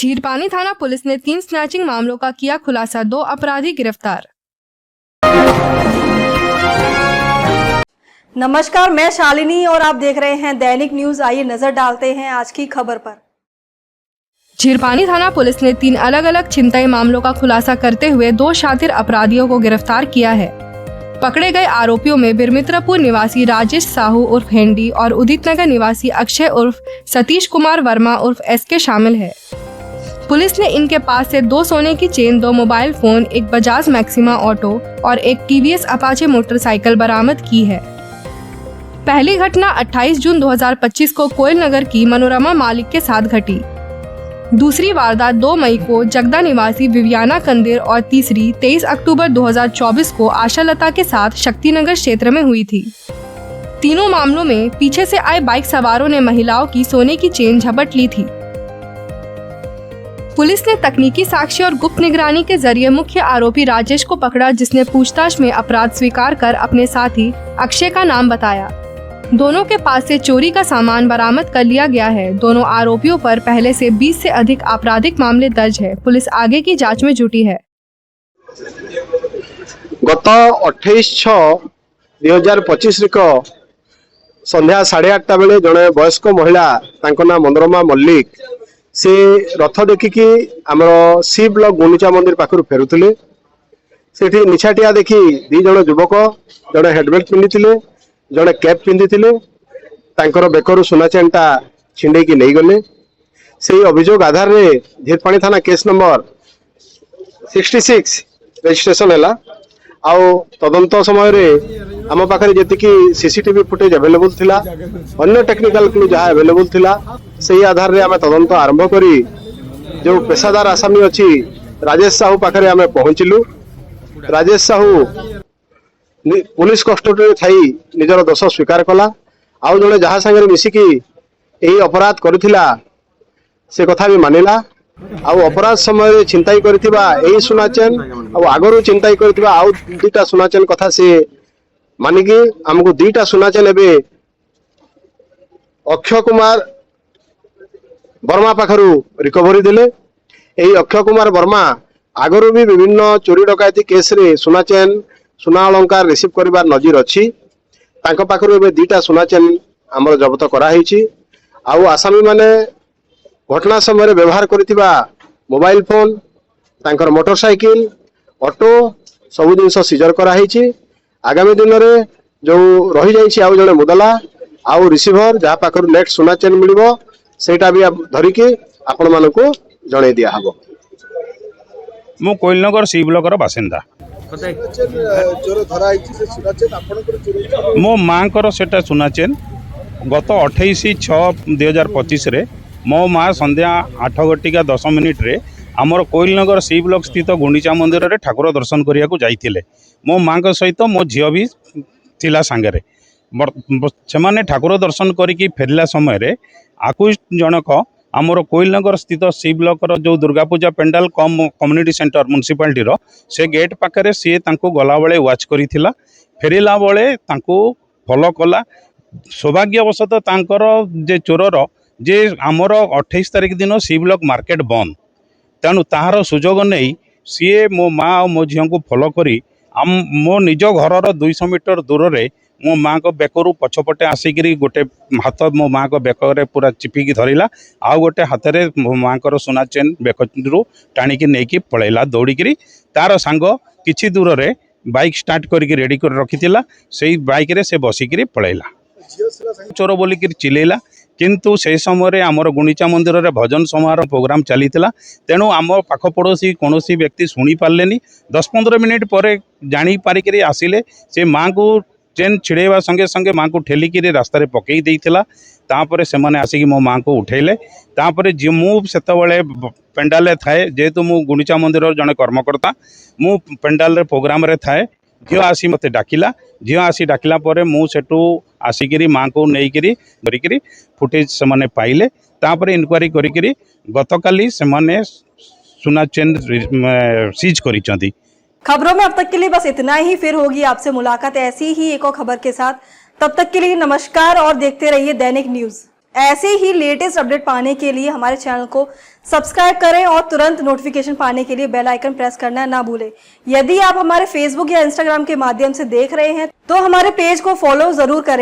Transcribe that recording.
झीरपानी थाना पुलिस ने 3 स्नैचिंग मामलों का किया खुलासा, 2 अपराधी गिरफ्तार। नमस्कार, मैं शालिनी और आप देख रहे हैं दैनिक न्यूज। आइए नजर डालते हैं आज की खबर पर। झीरपानी थाना पुलिस ने 3 अलग अलग छिनतई मामलों का खुलासा करते हुए 2 शातिर अपराधियों को गिरफ्तार किया है। पकड़े गए आरोपियों में बिरमित्रपुर निवासी राजेश साहू उर्फ हेंडी और उदित नगर निवासी अक्षय उर्फ सतीश कुमार वर्मा उर्फ एसके शामिल है। पुलिस ने इनके पास से 2 सोने की चेन, 2 मोबाइल फोन, एक बजाज मैक्सिमा ऑटो और एक टीवीएस अपाचे मोटरसाइकिल बरामद की है। पहली घटना 28 जून 2025 को कोयल नगर की मनोरमा मालिक के साथ घटी। दूसरी वारदात 2 मई को जगदा निवासी विवियाना कंदेर और तीसरी 23 अक्टूबर 2024 को आशा लता के साथ शक्तिनगर क्षेत्र में हुई थी। तीनों मामलों में पीछे से आए बाइक सवारों ने महिलाओं की सोने की चेन झपट ली थी। पुलिस ने तकनीकी साक्ष्य और गुप्त निगरानी के जरिए मुख्य आरोपी राजेश को पकड़ा, जिसने पूछताछ में अपराध स्वीकार कर अपने साथी अक्षय का नाम बताया। दोनों के पास से चोरी का सामान बरामद कर लिया गया है। दोनों आरोपियों पर पहले से 20 से अधिक आपराधिक मामले दर्ज है। पुलिस आगे की जांच में जुटी है। गत 28/6/2025 संध्या 8:30 बेले जड़े वयस्क महिला नाम मनोरमा मल्लिक से रथ देखिकी आमर सी ब्लॉक गुंडीचा मंदिर पाखु फेरुले। सेठी निछाटिया देखी 2 जन युवक, जड़े हेलमेट पिंधि, जड़े कैप पिंधि, बेकरू सुना चेनटा छिंडेकी नहीं गले। से अभियोग आधार रे झीरपानी थाना केस नंबर 66 रजिस्ट्रेशन है। आउ तदंत समय रे आम पाखे जी सीसीटीवी फुटेज अवेलेबल थिला, अन्य टेक्निकल क्लू जहाँ अवेलेबल थिला, से आधार रे आम तदंत आरंभ करी जो पेशादार आसामी अच्छी राजेश साहू पाखे आम पहुंचलु। राजेश साहू पुलिस कस्टडी थी निजर दोष स्वीकार कला। आउ जड़े जहाँ सागर मिसिकी यही अपराध करिथिला से कथा भी मानिला। आउ अपराध समय चिंताई करथिबा एही सुना चेन आउ आगरु चिंताई करथिबा आउ 2टा सुना चेन कथा से मानिकी हमको 2टा सुना चेन एबे अक्षय कुमार वर्मा पाखरु रिकवरी देले। एही अक्षय कुमार वर्मा आगरु भी विभिन्न चोरी डकायती केस रे सुना चेन, सुना अलंकार रिसीव करिबार नजीर अछि। तांको पाखरु एबे 2टा सुना चेन हमर जब्त करा हिची। आउ आसामी माने घटना समय व्यवहार करथिबा मोबाइल फोन, तांकर मोटरसाइकिल, ऑटो सब जिनस सीजर करा हिची। आगामी दिन रे जो रही जाइछि आउ जने मुदला आउ रिसीवर जहाँ पाखरु नेक्स्ट सुना चेन मिलिबो सेटा भी धरिकी आपण मानको जणे दिया हबो। मो कोइलनगर सी ब्लॉक रो बासिंदा। मो माँ को सेटा सुना चेन गत 28/6/2025 रे मो माँ संध्या 8:10 रे आमर कोइलनगर सी ब्लॉक स्थित गुंडीचा मंदिर रे ठाकुर दर्शन करिया को जाइथिले। मो माँ को सहित मो झियो भी थिला सांगरे। से माने ठाकुर दर्शन करिकी फेरला समय रे आकु जनक आमर कोइलनगर स्थित सी ब्लॉक रो जो Durga Puja pandal community centre municipality रो से गेट पाखरे सी तांको गला बेले वाच करिथिला। फेरिला बेले तांको फॉलो कला। सौभाग्यवशतः तांकर जे चोरर जे आमर 28 तारिख दिन सी ब्लॉक मार्केट बंद, तेणु ताहार सुजोग नहीं सी मो माँ और मो झील को फॉलो करी मो निज घर 200 मीटर दूर रे मो माँ को बेकरू पछपटे आसिकी गोटे हाथ मो माँ को बेकरे पूरा चिपिकी धरला, आउ गोटे हाथ में मो माँ को सुना चेन बेकरू टाणिकी नहीं पलैला दौड़िकी। तार सांग किछि दूर रे बाइक स्टार्ट करके रेडी कर रखिथिला, से बाइक रे से बसिकी पलैला। चोर बोलिकी चिलेला, किंतु से समय आमर गुंडीचा मंदिर रे भजन समारोह प्रोग्राम चलीथिला। तेणु आम पाख पड़ोसी कौन व्यक्ति शुणी पारे। 10-15 मिनिट पर जानी पारिक आसिले से माँ को चेन छिड़ेवा संगे संगे माँ को ठेलिकी रास्तार पकई देइथिला। तापर से माने आसिकी मो माँ को उठेले। तापर जे मु सेतबेले पेंडाल थाए, जेहेतु मु गुंडीचा मंदिर जड़े कर्मकर्ता, मु पेंडाल प्रोग्राम रे थाए। झील आसी मत डाकिला। झील आसी डाकिला पर मु सेठू आसिकी माँ को लेकिरी धरिकी फुटेज से माने पाइले। तापर इनक्वारी करिकी गतकाली से माने सुना चेन सीज करिसेंती। खबरों में अब तक के लिए बस इतना ही। फिर होगी आपसे मुलाकात ऐसी ही एक और खबर के साथ। तब तक के लिए नमस्कार और देखते रहिए दैनिक न्यूज। ऐसे ही लेटेस्ट अपडेट पाने के लिए हमारे चैनल को सब्सक्राइब करें और तुरंत नोटिफिकेशन पाने के लिए बेल आइकन प्रेस करना ना भूलें। यदि आप हमारे फेसबुक या इंस्टाग्राम के माध्यम से देख रहे हैं तो हमारे पेज को फॉलो जरूर करें।